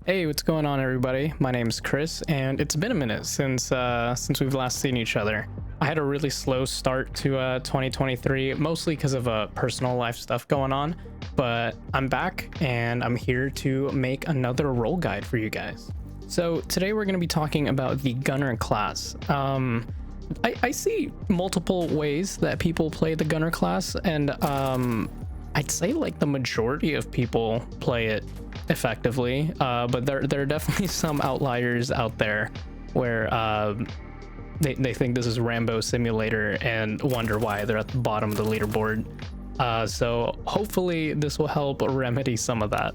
Hey, what's going on, everybody? My name's Chris, and it's been a minute since we've last seen each other. I had a really slow start to 2023, mostly because of personal life stuff going on, but I'm back and I'm here to make another role guide for you guys. So today we're going to be talking about the gunner class. I see multiple ways that people play the gunner class, and I'd say like the majority of people play it effectively, but there are definitely some outliers out there where they think this is Rambo simulator and wonder why they're at the bottom of the leaderboard. So hopefully this will help remedy some of that.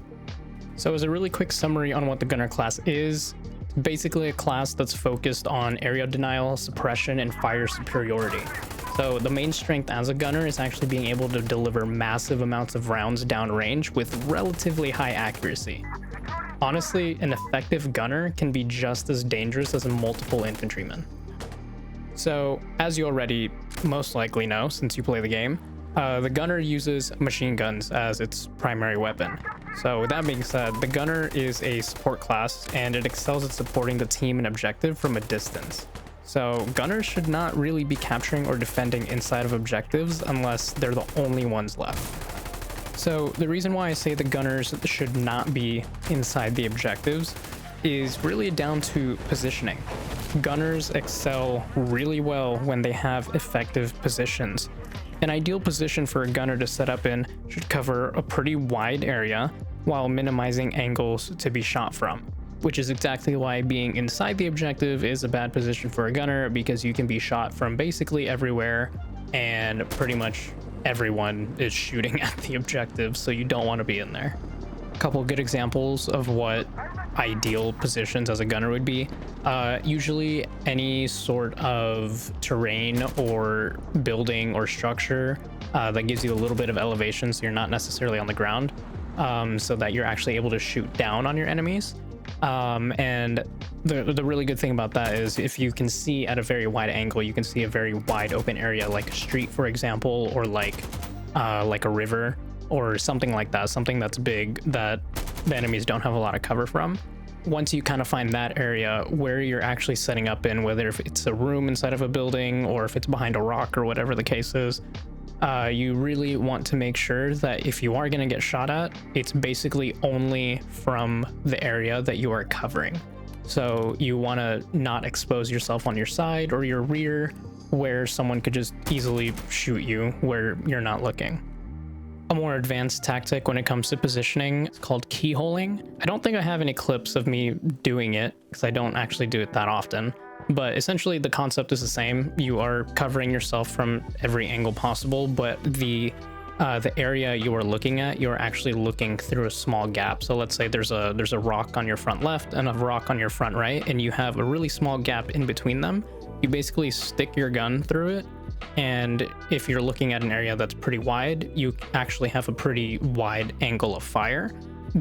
So as a really quick summary on what the gunner class is, basically a class that's focused on area denial, suppression, and fire superiority. So the main strength as a gunner is actually being able to deliver massive amounts of rounds downrange with relatively high accuracy. Honestly, an effective gunner can be just as dangerous as a multiple infantryman. So as you already most likely know since you play the game, the gunner uses machine guns as its primary weapon. So with that being said, the gunner is a support class and it excels at supporting the team and objective from a distance. So gunners should not really be capturing or defending inside of objectives unless they're the only ones left. So the reason why I say the gunners should not be inside the objectives is really down to positioning. Gunners excel really well when they have effective positions. An ideal position for a gunner to set up in should cover a pretty wide area while minimizing angles to be shot from, which is exactly why being inside the objective is a bad position for a gunner, because you can be shot from basically everywhere and pretty much everyone is shooting at the objective, so you don't want to be in there. A couple good examples of what ideal positions as a gunner would be. Usually any sort of terrain or building or structure that gives you a little bit of elevation so you're not necessarily on the ground, so that you're actually able to shoot down on your enemies. And the really good thing about that is if you can see at a very wide angle, you can see a very wide open area like a street, for example, or like a river or something like that, something that's big that the enemies don't have a lot of cover from. Once you kind of find that area where you're actually setting up in, whether if it's a room inside of a building or if it's behind a rock or whatever the case is, you really want to make sure that if you are going to get shot at, it's basically only from the area that you are covering. So you want to not expose yourself on your side or your rear where someone could just easily shoot you where you're not looking. A more advanced tactic when it comes to positioning is called keyholing. I don't think I have any clips of me doing it because I don't actually do it that often. But essentially the concept is the same. You are covering yourself from every angle possible, but the area you are looking at, you're actually looking through a small gap. So let's say there's a rock on your front left and a rock on your front right, and you have a really small gap in between them. You basically stick your gun through it, and if you're looking at an area that's pretty wide, you actually have a pretty wide angle of fire.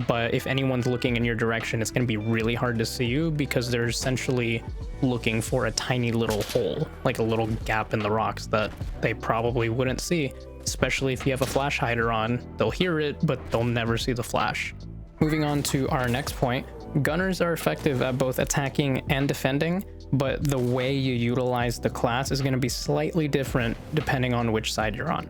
But if anyone's looking in your direction, it's going to be really hard to see you because they're essentially looking for a tiny little hole, like a little gap in the rocks that they probably wouldn't see, especially if you have a flash hider on. They'll hear it, but they'll never see the flash. Moving on to our next point, gunners are effective at both attacking and defending, but the way you utilize the class is going to be slightly different depending on which side you're on.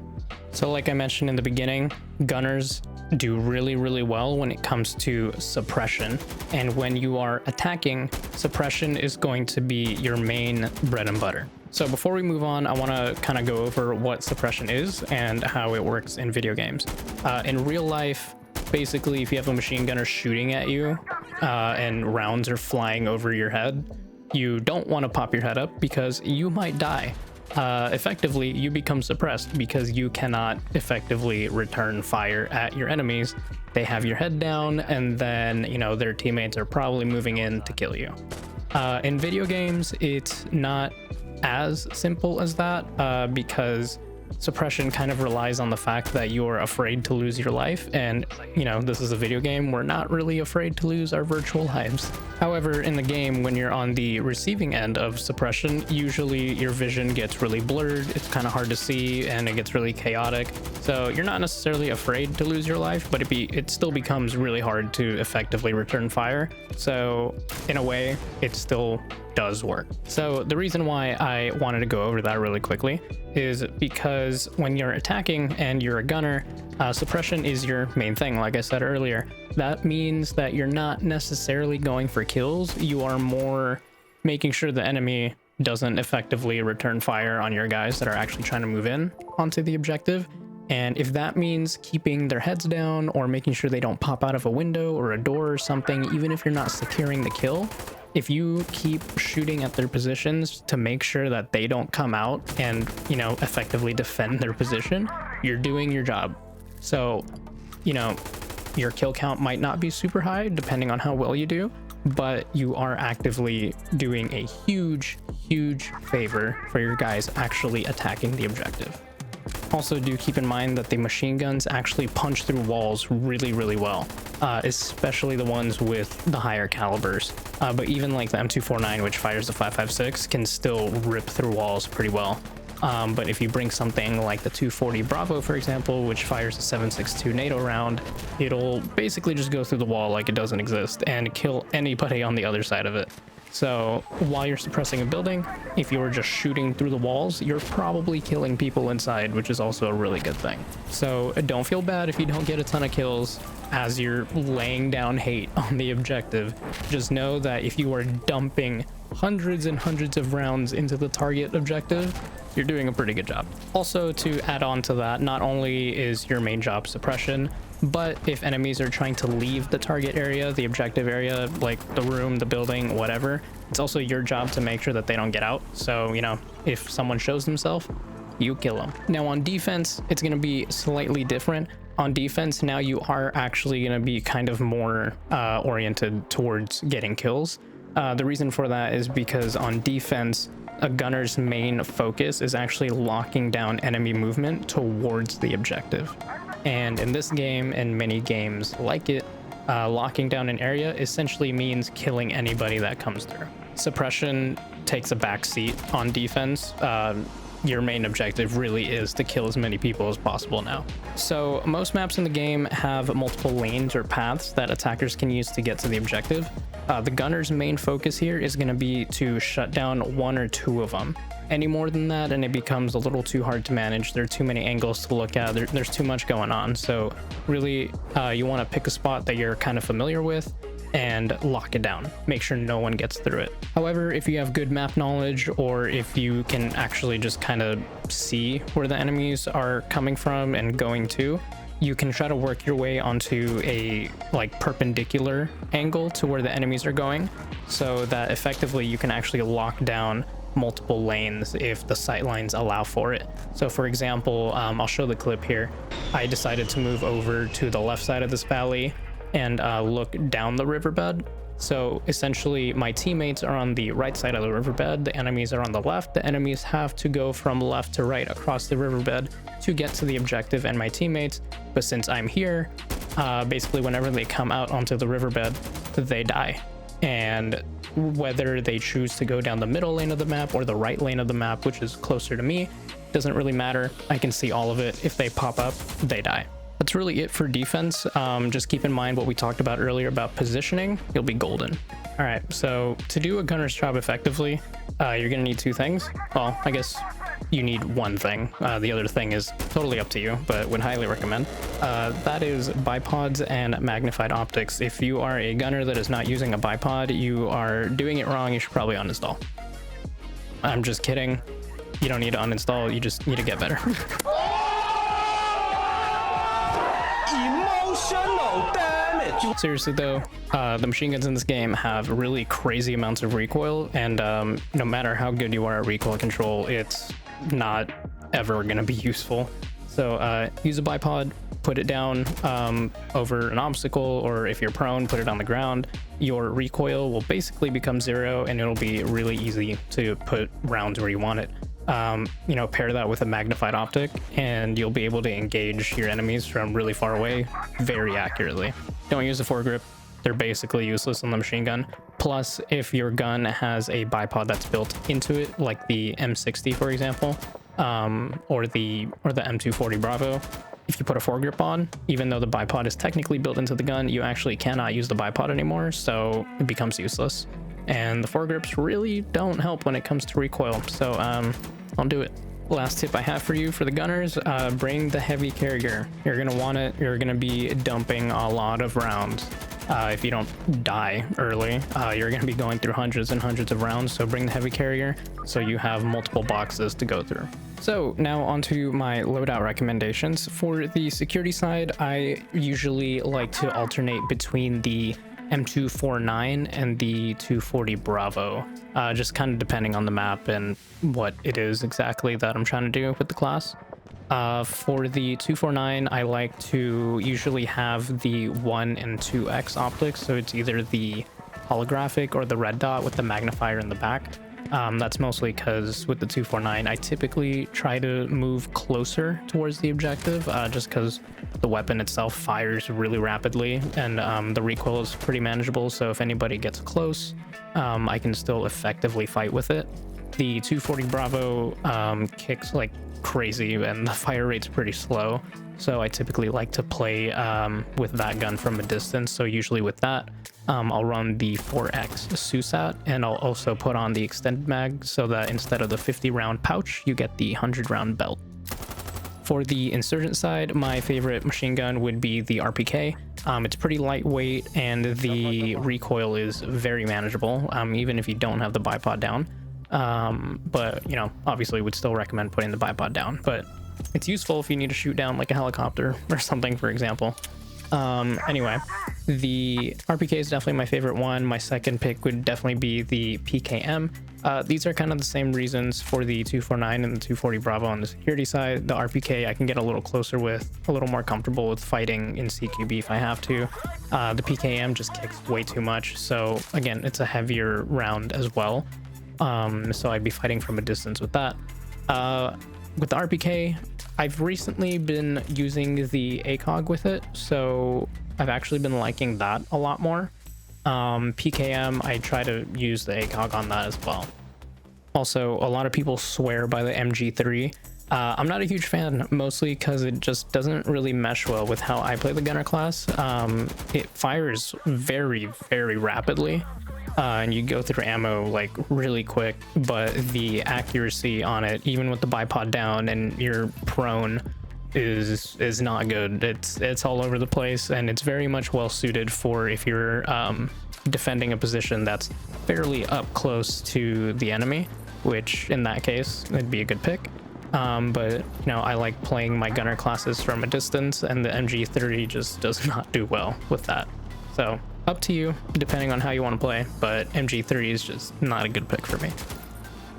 So like I mentioned in the beginning, gunners do really well when it comes to suppression, and when you are attacking, suppression is going to be your main bread and butter. So before we move on, I want to kind of go over what suppression is and how it works in video games. In real life, basically if you have a machine gunner shooting at you and rounds are flying over your head, you don't want to pop your head up because you might die. Effectively, you become suppressed because you cannot effectively return fire at your enemies. They have your head down, and then, you know, their teammates are probably moving in to kill you. In video games, it's not as simple as that because suppression kind of relies on the fact that you're afraid to lose your life, and you know, this is a video game, we're not really afraid to lose our virtual lives. However, in the game, when you're on the receiving end of suppression, usually your vision gets really blurred, it's kind of hard to see, and it gets really chaotic. So you're not necessarily afraid to lose your life, but it still becomes really hard to effectively return fire. So in a way, it still does work. So the reason why I wanted to go over that really quickly is because when you're attacking and you're a gunner, suppression is your main thing. Like I said earlier, that means that you're not necessarily going for kills. You are more making sure the enemy doesn't effectively return fire on your guys that are actually trying to move in onto the objective. And if that means keeping their heads down or making sure they don't pop out of a window or a door or something, even if you're not securing the kill, if you keep shooting at their positions to make sure that they don't come out and, you know, effectively defend their position, you're doing your job. So, you know, your kill count might not be super high depending on how well you do, but you are actively doing a huge favor for your guys actually attacking the objective. Also, do keep in mind that the machine guns actually punch through walls really well, especially the ones with the higher calibers. But even like the M249, which fires the 5.56, can still rip through walls pretty well. But if you bring something like the 240 Bravo, for example, which fires a 7.62 NATO round, it'll basically just go through the wall like it doesn't exist and kill anybody on the other side of it. So while you're suppressing a building, if you're just shooting through the walls, you're probably killing people inside, which is also a really good thing. So don't feel bad if you don't get a ton of kills as you're laying down hate on the objective. Just know that if you are dumping hundreds and hundreds of rounds into the target objective, you're doing a pretty good job. Also, to add on to that, not only is your main job suppression, but if enemies are trying to leave the target area, the objective area, like the room, the building, whatever, it's also your job to make sure that they don't get out. So, you know, if someone shows themselves, you kill them. Now on defense, it's going to be slightly different. On defense, now you are actually going to be kind of more oriented towards getting kills. The reason for that is because on defense, a gunner's main focus is actually locking down enemy movement towards the objective. And in this game and many games like it, locking down an area essentially means killing anybody that comes through. Suppression takes a back seat on defense. Your main objective really is to kill as many people as possible now. So most maps in the game have multiple lanes or paths that attackers can use to get to the objective. The gunner's main focus here is going to be to shut down one or two of them. Any more than that and it becomes a little too hard to manage. There are too many angles to look at. There's too much going on. So really you want to pick a spot that you're kind of familiar with and lock it down. Make sure no one gets through it. However, if you have good map knowledge, or if you can actually just kind of see where the enemies are coming from and going to, you can try to work your way onto a like perpendicular angle to where the enemies are going, so that effectively you can actually lock down multiple lanes if the sight lines allow for it. So for example, I'll show the clip here. I decided to move over to the left side of this valley and look down the riverbed. So essentially my teammates are on the right side of the riverbed, the enemies are on the left. The enemies have to go from left to right across the riverbed to get to the objective and my teammates. But since I'm here, basically whenever they come out onto the riverbed, they die. And whether they choose to go down the middle lane of the map or the right lane of the map, which is closer to me, doesn't really matter. I can see all of it. If they pop up, they die. That's really it for defense. Just keep in mind what we talked about earlier about positioning. You'll be golden. All right, so to do a gunner's job effectively, you're gonna need two things. Well, I guess you need one thing. The other thing is totally up to you, but would highly recommend. That is bipods and magnified optics. If you are a gunner that is not using a bipod, you are doing it wrong. You should probably uninstall. I'm just kidding. You don't need to uninstall. You just need to get better. Emotional damage. Seriously though, the machine guns in this game have really crazy amounts of recoil, and no matter how good you are at recoil control, it's not ever gonna be useful. So use a bipod, put it down over an obstacle, or if you're prone, put it on the ground. Your recoil will basically become zero and it'll be really easy to put rounds where you want it. You know, pair that with a magnified optic and you'll be able to engage your enemies from really far away very accurately. Don't use a foregrip. They're basically useless on the machine gun. Plus, if your gun has a bipod that's built into it, like the M60, for example, or the M240 Bravo, if you put a foregrip on, even though the bipod is technically built into the gun, you actually cannot use the bipod anymore, so it becomes useless. And the foregrips really don't help when it comes to recoil, so don't do it. Last tip I have for you for the gunners, bring the heavy carrier. You're gonna want it. You're gonna be dumping a lot of rounds. If you don't die early, you're going to be going through hundreds and hundreds of rounds, so bring the heavy carrier so you have multiple boxes to go through. So now onto my loadout recommendations. For the security side, I usually like to alternate between the M249 and the 240 Bravo, just kind of depending on the map and what it is exactly that I'm trying to do with the class. For the 249, I like to usually have the 1 and 2x optics, so it's either the holographic or the red dot with the magnifier in the back. That's mostly because with the 249, I typically try to move closer towards the objective, just because the weapon itself fires really rapidly and the recoil is pretty manageable, so if anybody gets close, I can still effectively fight with it. The 240 Bravo kicks like crazy and the fire rate's pretty slow, so I typically like to play with that gun from a distance. So usually with that, I'll run the 4x SUSAT, and I'll also put on the extended mag so that instead of the 50 round pouch, you get the 100 round belt. For the insurgent side, my favorite machine gun would be the RPK. It's pretty lightweight and the recoil is very manageable, even if you don't have the bipod down. But you know, obviously would still recommend putting the bipod down, but it's useful if you need to shoot down like a helicopter or something, for example. Anyway, the RPK is definitely my favorite one. My second pick would definitely be the PKM. These are kind of the same reasons for the 249 and the 240 Bravo on the security side. The RPK I can get a little closer with, a little more comfortable with fighting in CQB if I have to. The PKM just kicks way too much, so again, it's a heavier round as well. So I'd be fighting from a distance with that. With the RPK, I've recently been using the ACOG with it, so I've actually been liking that a lot more. PKM, I try to use the ACOG on that as well. Also, a lot of people swear by the MG3. I'm not a huge fan, mostly because it just doesn't really mesh well with how I play the gunner class. It fires very, very rapidly. And you go through ammo like really quick, but the accuracy on it, even with the bipod down and you're prone, is not good. It's all over the place, and it's very much well suited for if you're defending a position that's fairly up close to the enemy, which in that case it'd be a good pick. But you know, I like playing my gunner classes from a distance, and the MG30 just does not do well with that. So up to you, depending on how you want to play, but MG3 is just not a good pick for me.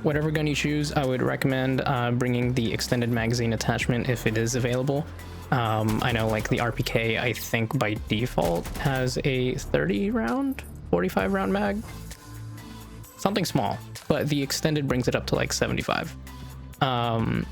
Whatever gun you choose, I would recommend bringing the extended magazine attachment if it is available. I know like the RPK, I think by default has a 30 round, 45 round mag, something small, but the extended brings it up to like 75. The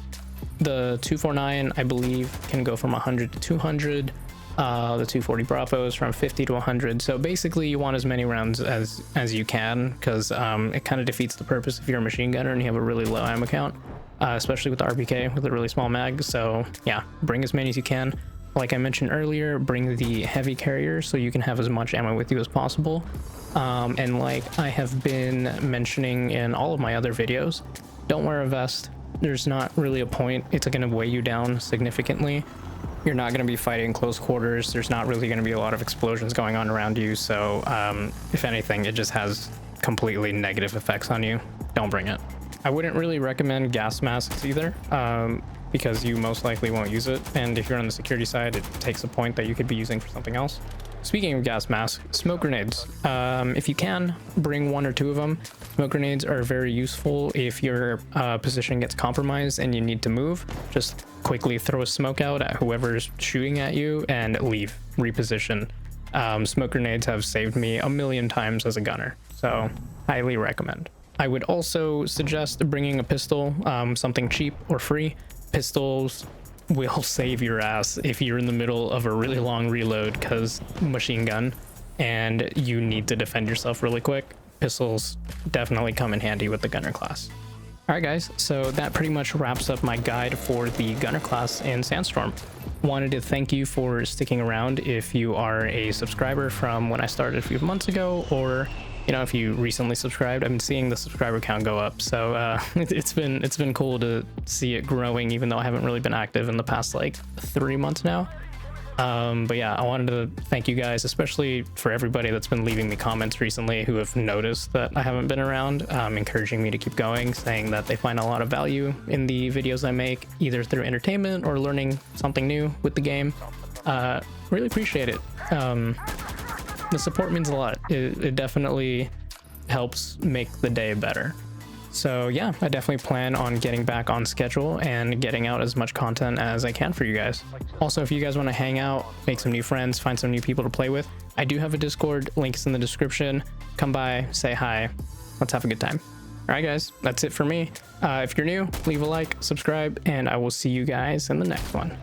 249, I believe, can go from 100 to 200. The 240 Bravos from 50 to 100. So basically you want as many rounds as you can, because it kind of defeats the purpose if you're a machine gunner and you have a really low ammo count, especially with the RPK with a really small mag. So yeah, bring as many as you can. Like I mentioned earlier, bring the heavy carrier so you can have as much ammo with you as possible. And like I have been mentioning in all of my other videos, don't wear a vest. There's not really a point. It's going to weigh you down significantly. You're not going to be fighting close quarters. There's not really going to be a lot of explosions going on around you. So if anything, it just has completely negative effects on you. Don't bring it. I wouldn't really recommend gas masks either, because you most likely won't use it. And if you're on the security side, it takes a point that you could be using for something else. Speaking of gas masks, smoke grenades. If you can, bring 1 or 2 of them. Smoke grenades are very useful if your position gets compromised and you need to move. Just quickly throw a smoke out at whoever's shooting at you and leave, reposition. Smoke grenades have saved me a million times as a gunner, so highly recommend. I would also suggest bringing a pistol, something cheap or free. Pistols will save your ass if you're in the middle of a really long reload because machine gun and you need to defend yourself really quick. Pistols definitely come in handy with the gunner class. All right, guys, so that pretty much wraps up my guide for the gunner class in Sandstorm. Wanted to thank you for sticking around if you are a subscriber from when I started a few months ago, or if you recently subscribed. I've been seeing the subscriber count go up, so it's been cool to see it growing, even though I haven't really been active in the past like 3 months now. But yeah, I wanted to thank you guys, especially for everybody that's been leaving me comments recently who have noticed that I haven't been around, encouraging me to keep going, saying that they find a lot of value in the videos I make, either through entertainment or learning something new with the game. Really appreciate it. The support means a lot. It definitely helps make the day better. So yeah, I definitely plan on getting back on schedule and getting out as much content as I can for you guys. Also, if you guys want to hang out, make some new friends, find some new people to play with, I do have a Discord, links in the description. Come by, say hi, let's have a good time. All right, guys, that's it for me. If you're new, leave a like, subscribe, and I will see you guys in the next one.